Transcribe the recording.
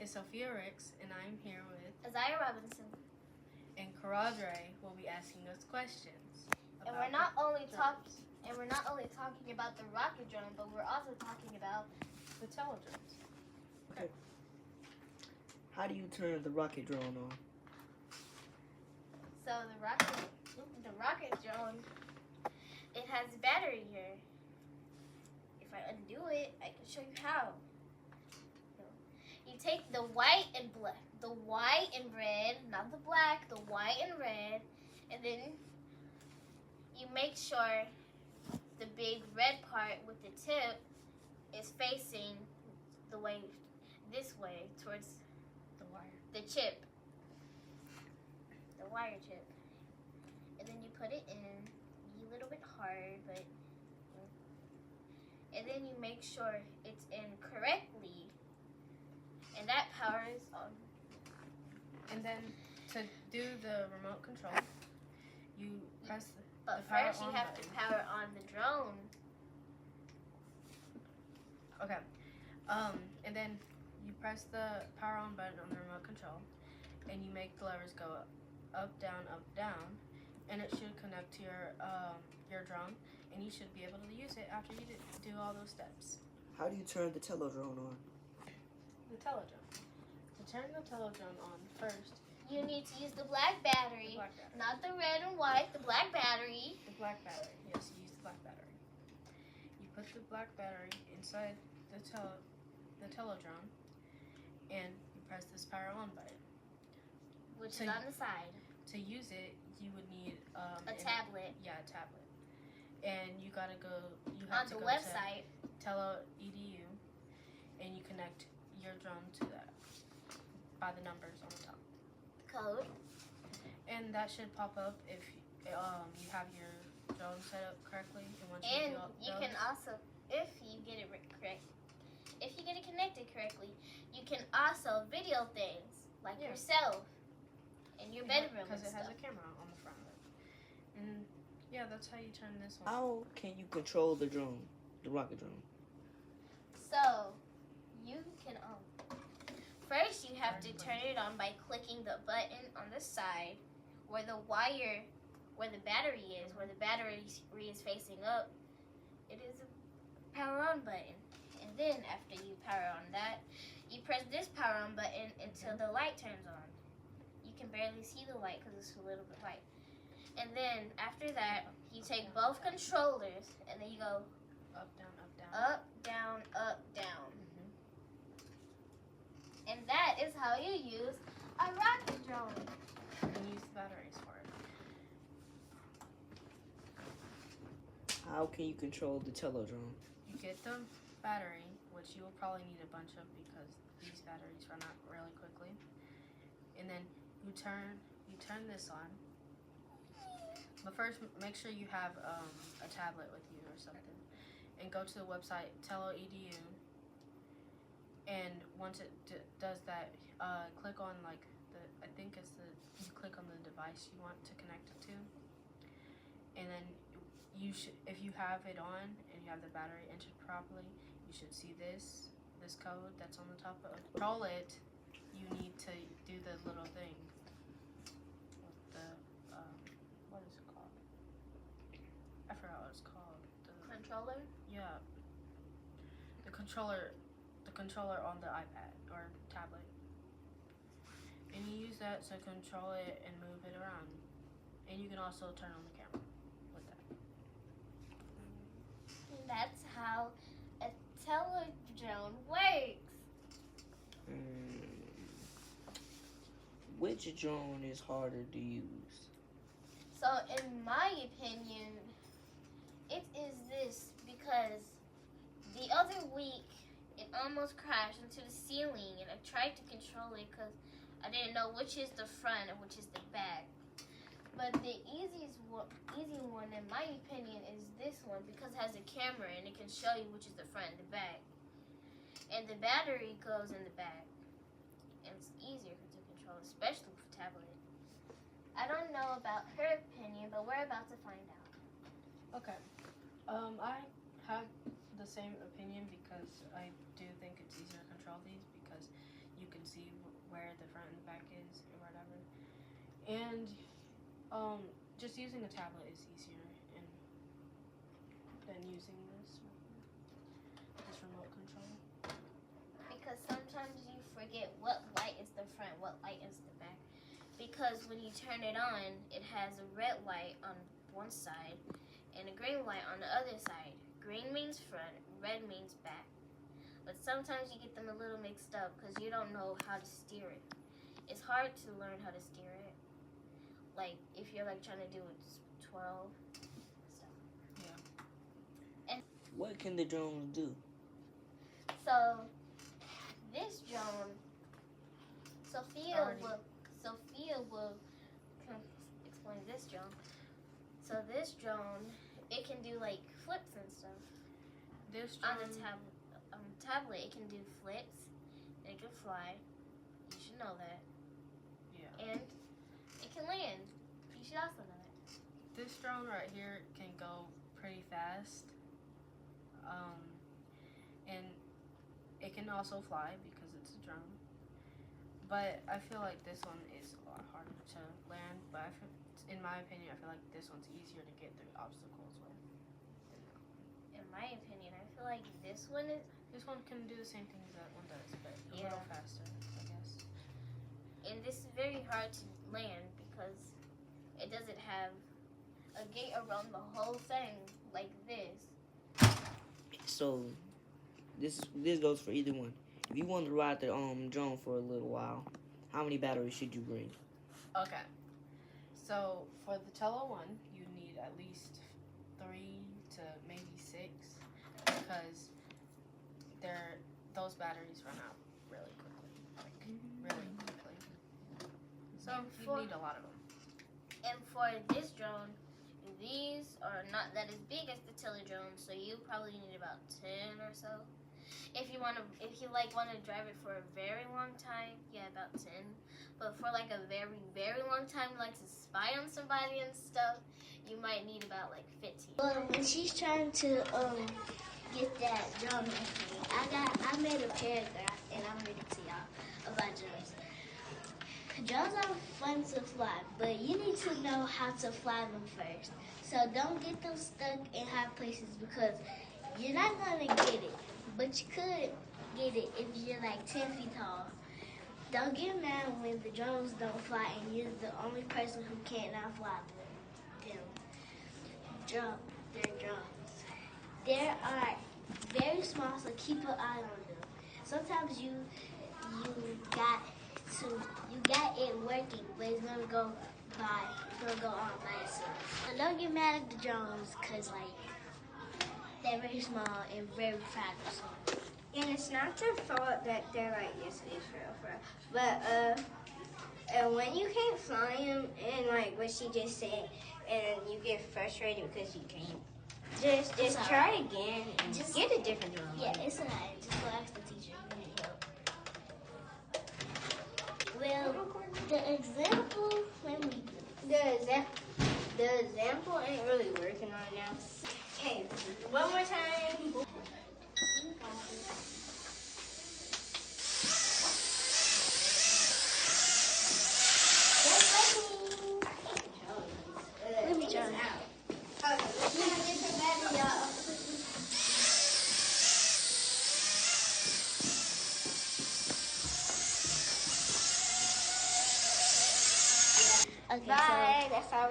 is Sophia Ricks, and I'm here with Isaiah Robinson. And Karadre will be asking us questions. And we're not only talking about the rocket drone, but we're also talking about the teledrones. Okay. How do you turn the rocket drone on? So the rocket drone, it has a battery here. If I undo it, I can show you how. You take the white and red, not the black, the white and red, and then you make sure the big red part with the tip is facing this way towards the wire. The chip. The wire chip. And then you put it in, a little bit hard, but and then you make sure it's in correctly. And that powers on. And then to do the remote control, you press But the power first you have to power on the drone. Okay. And then you press the power on button on the remote control, and you make the levers go up, down, and it should connect to your drone, and you should be able to use it after you do all those steps. How do you turn the teledrone on? The teledrone. To turn the teledrone on first, you need to use the black battery, not the red and white, the black battery. The black battery, yes, you use the black battery. You put the black battery inside the teledrone, and you press this power on button. Which is on the side. To use it, you would need a tablet. Yeah, a tablet. And you gotta go. You On have to the go website. to Telo.edu, and you connect your drone to that by the numbers on the top. Code. And that should pop up if you have your drone set up correctly. And once and you do all you those, can also, if you get it correct, if you get it connected correctly, you can also video things like yourself in your bedroom because and it has stuff. a camera on the front of it. And yeah, that's how you turn this one. How can you control the drone, the rocket drone? So you can first you have to turn it on by clicking the button on the side where the battery is, where the battery is facing up. It is a power on button. And then after you power on that, you press this power on button until the light turns on. You can barely see the light because it's a little bit light. And then after that, you take both controllers and then you go up, down, up, down. Up, down, up, down. And that is how you use a rocket drone. And use the batteries for it. How can you control the teledrone? You get the battery, which you will probably need a bunch of because these batteries run out really quickly. And then you turn this on. But first, make sure you have a tablet with you or something. And go to the website, Telo.edu. And once it does that, click on you click on the device you want to connect it to. And then if you have it on and you have the battery entered properly, you should see this code that's on the top of it. Control it, you need to do the little thing with the, what is it called? I forgot what it's called. The controller? Yeah. The controller on the iPad or tablet. And you use that to control it and move it around. And you can also turn on the camera with that. And that's how a teledrone works. Which drone is harder to use? So in my opinion, it is this because the other week it almost crashed into the ceiling and I tried to control it because I didn't know which is the front and which is the back. But the easy one in my opinion is this one because it has a camera and it can show you which is the front and the back. And the battery goes in the back. And it's easier to control, especially for tablet. I don't know about her opinion, but we're about to find out. Okay. I have the same opinion because I do think it's easier to control these because you can see where the front and the back is or whatever. And just using a tablet is easier than using this remote control. Because sometimes you forget what light is the front, what light is the back. Because when you turn it on, it has a red light on one side and a green light on the other side. Green means front, red means back. But sometimes you get them a little mixed up because you don't know how to steer it. It's hard to learn how to steer it. Like if you're like trying to do it 12 stuff. Yeah. What can the drone do? So this drone, Sophia Already. will explain this drone. So this drone, it can do like flips and stuff. This On drone, the tablet, it can do flips and it can fly. You should know that. yeah. And it can land. You should also know that. This drone right here can go pretty fast. And it can also fly because it's a drone. But I feel like this one is a lot harder to land. But in my opinion, I feel like this one's easier to get through obstacles with than that one. In my opinion, I feel like this one is. This one can do the same things that one does, but a Yeah. little faster, I guess. And this is very hard to land because it doesn't have a gate around the whole thing like this. So this goes for either one. If you want to ride the drone for a little while, how many batteries should you bring? Okay. So for the Tello one, you need at least 3 to maybe 6 because those batteries run out really quickly. Really quickly. So you need a lot of them. And for this drone, these are not that as big as the Tele drone, so you probably need about 10 or so. If you want to drive it for a very long time, yeah, about 10. But for like a very, very long time, like to spy on somebody and stuff, you might need about like 15. Well, when she's trying to get that drum thing, I made a paragraph and I'm reading to y'all about drums. Drones are fun to fly, but you need to know how to fly them first. So don't get them stuck in high places because you're not gonna get it, but you could get it if you're like 10 feet tall. Don't get mad when the drones don't fly and you're the only person who cannot fly them. They're drones. They are very small, so keep an eye on them. Sometimes you got it working, but it's gonna go on by itself. So don't get mad at the drones, cause like they're very small and very fragile. And it's not their fault that they're like, yes, it is for real. But when you can't fly them, and like what she just said, and you get frustrated because you can't, just try again and Just- get a different drone. Yeah, it's alright. Just go ask the teacher. You need help. Well, the example The example ain't really working right now. Hey, one more time. Let me try. Okay, let's try a different battery, y'all. Okay, Bye. That's all.